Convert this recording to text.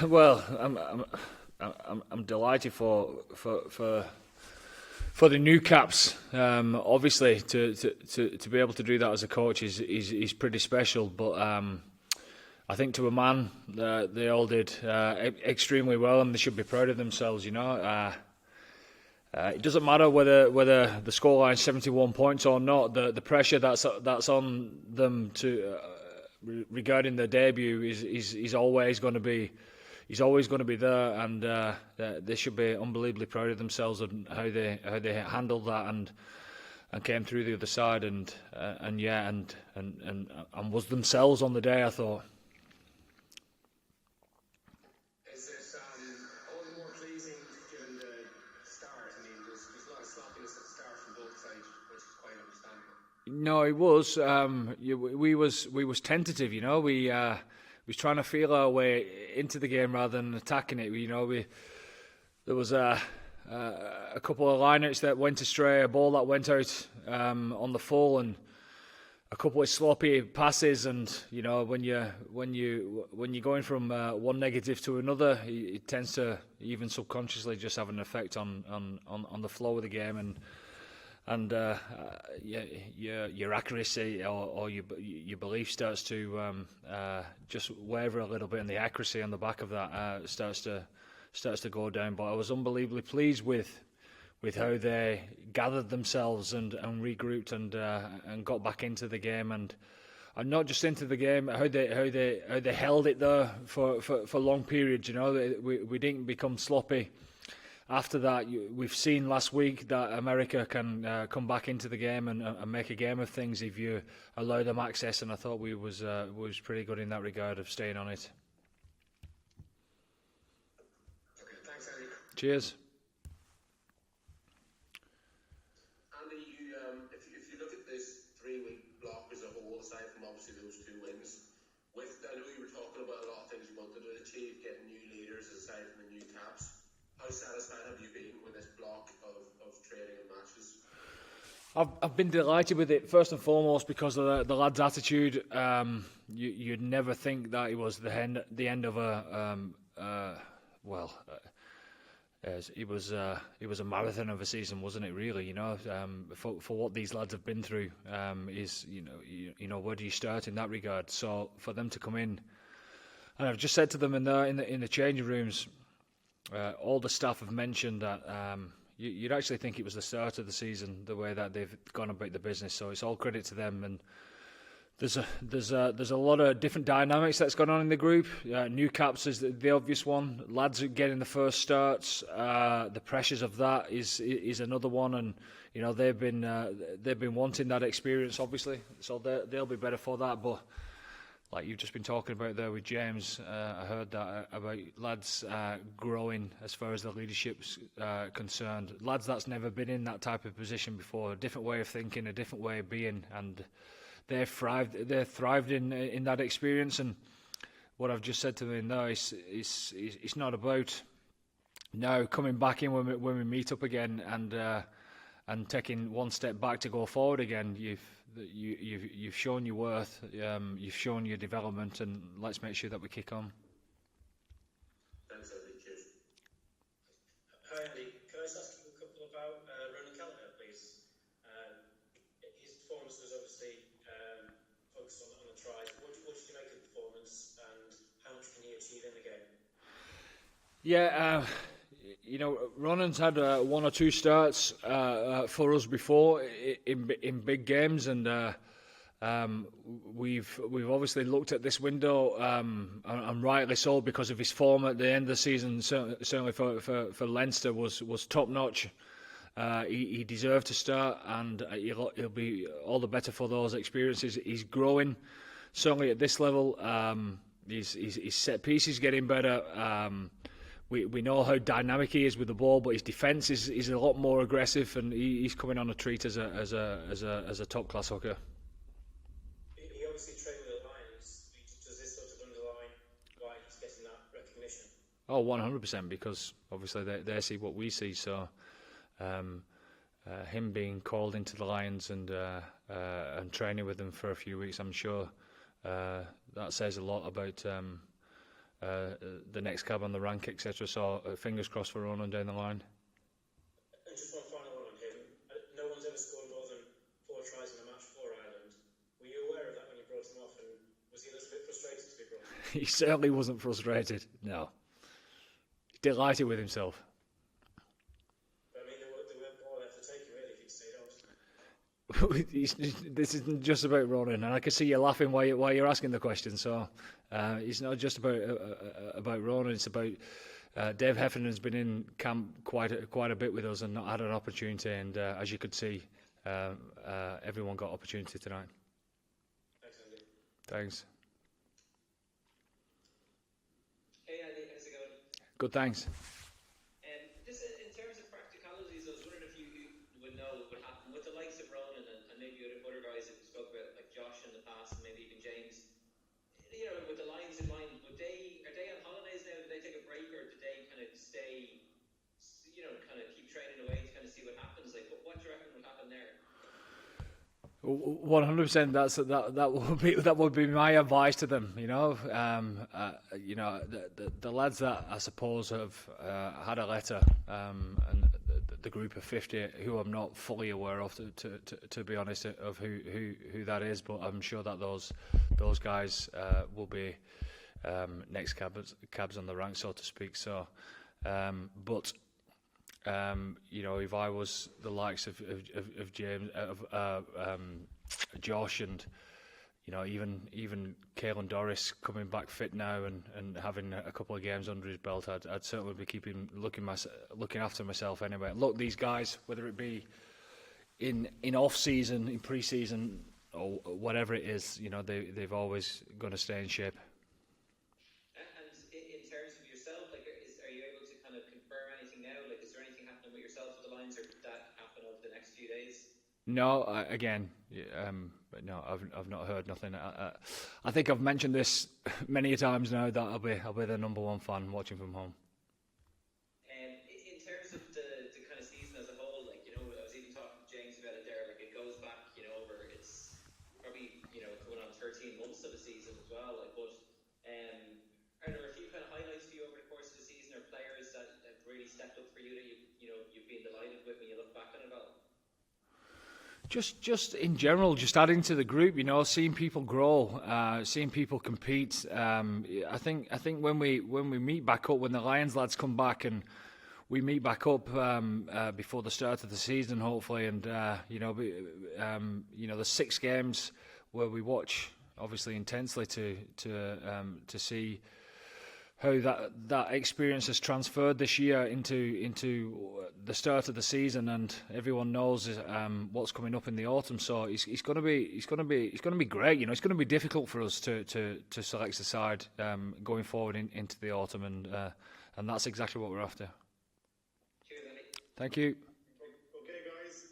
Well, I'm delighted for the new caps. Obviously, to be able to do that as a coach is pretty special. But I think to a man, they all did extremely well, and they should be proud of themselves. It doesn't matter whether the scoreline is 71 points or not. The pressure that's on them to regarding their debut is always going to be. He's always going to be there, and they should be unbelievably proud of themselves and how they handled that and came through the other side and was themselves on the day, I thought. Is it all the more pleasing given the start? I mean, there's a lot of sloppiness at the start from both sides, which is quite understandable. No, it was. We was tentative, We was trying to feel our way into the game rather than attacking it. There was a couple of lineouts that went astray, a ball that went out on the full, and a couple of sloppy passes. And when you're going from one negative to another, it tends to even subconsciously just have an effect on the flow of the game and your accuracy or your belief starts to just waver a little bit, and the accuracy on the back of that starts to go down. But I was unbelievably pleased with how they gathered themselves and regrouped and got back into the game, and not just into the game, how they held it there for long periods. We didn't become sloppy. After that, we've seen last week that America can come back into the game and make a game of things if you allow them access, and I thought we was pretty good in that regard of staying on it. Okay, thanks, Andy. Cheers. Andy, if you look at this 3-week block as a whole, aside from obviously those 2 wins, I know you were talking about a lot of things you wanted to achieve, getting new leaders aside from the new caps. How satisfied have you been with this block of training and matches? I've been delighted with it, first and foremost because of the lads' attitude. You'd never think that it was the end of it was a marathon of a season, wasn't it? Really, for what these lads have been through, where do you start in that regard? So for them to come in, and I've just said to them in the changing rooms. All the staff have mentioned that you'd actually think it was the start of the season, the way that they've gone about the business. So it's all credit to them. And there's a lot of different dynamics that's gone on in the group. New caps is the obvious one. Lads are getting the first starts. The pressures of that is another one, and they've been wanting that experience, obviously. So they'll be better for that, but. Like you've just been talking about there with James, I heard that about lads growing as far as the leadership's concerned. Lads that's never been in that type of position before, a different way of thinking, a different way of being, and they've thrived in that experience. And what I've just said to them now is it's not about now coming back in when we meet up again and taking one step back to go forward again. You've shown your worth, you've shown your development, and let's make sure that we kick on. Thanks, Andy. Cheers. Hi, Andy. Can I just ask you a couple about Ronan Loughney, please? His performance was obviously focused on the tries. What did you make of the performance, and how much can he achieve in the game? Yeah. Ronan's had 1 or 2 starts for us before in big games, and we've obviously looked at this window, and rightly so, because of his form at the end of the season. Certainly for Leinster was top notch. He deserved to start, and he'll be all the better for those experiences. He's growing, certainly at this level. His set piece is getting better. We know how dynamic he is with the ball, but his defence is a lot more aggressive, and he's coming on a treat as a top class hooker. He obviously trained with the Lions. Does this sort of underline why he's getting that recognition? Oh, 100%, because obviously they see what we see. So him being called into the Lions and training with them for a few weeks, I'm sure that says a lot about the next cab on the rank, etc. So fingers crossed for Ronan down the line. And just one final one on him. No one's ever scored more than 4 tries in a match for Ireland. Were you aware of that when you brought him off? And was he a little bit frustrated to be brought off? He certainly wasn't frustrated. No, delighted with himself. But I mean, there weren't more left to take you really if he'd stayed off. This isn't just about Ronan, and I can see you laughing while you're asking the question. So it's not just about Ronan. It's about Dave Heffernan's been in camp quite a bit with us and not had an opportunity. And as you could see, everyone got opportunity tonight. Thanks, Andy. Thanks. Hey Andy, how's it going? Good, thanks. Just in terms of practicalities, I was wondering if you would know what would happen with the likes of Ronan and maybe other guys that we spoke about, like Josh in the past, and maybe even James. You know, with the lines in mind, are they on holidays now? Do they take a break, or do they kind of stay? You know, kind of keep training away to kind of see what happens. Like, what do you reckon would happen there? 100%. That would be my advice to them. You know, the lads that I suppose have had a letter, and the group of 50 who I'm not fully aware of, to be honest, of who that is, but I'm sure that those guys will be next cabs on the rank, so to speak. So, but. You know, if I was the likes of James, Josh, and you know, even Caelan Doris coming back fit now and having a couple of games under his belt, I'd certainly be looking after myself anyway. Look, these guys, whether it be in off season, in pre-season, or whatever it is, you know, they've always going to stay in shape. No, no, I've not heard nothing. I think I've mentioned this many times now that I'll be the number one fan watching from home. In terms of the kind of season as a whole, like, you know, I was even talking to James about it there. Like, it goes back, you know, it's probably, you know, going on 13 months of the season as well. Like, but are there a few kind of highlights for you over the course of the season, or players that have really stepped up for you that you've been delighted with when you look back on it all? Just in general, just adding to the group, you know, seeing people grow, seeing people compete. I think when we meet back up, when the Lions lads come back and we meet back up before the start of the season, hopefully, and the 6 games where we watch obviously intensely to see how that experience has transferred this year into the start of the season, and everyone knows what's coming up in the autumn. So it's going to be great. You know, it's going to be difficult for us to select the side going forward into the autumn, and that's exactly what we're after. Cheers, Andy. Thank you.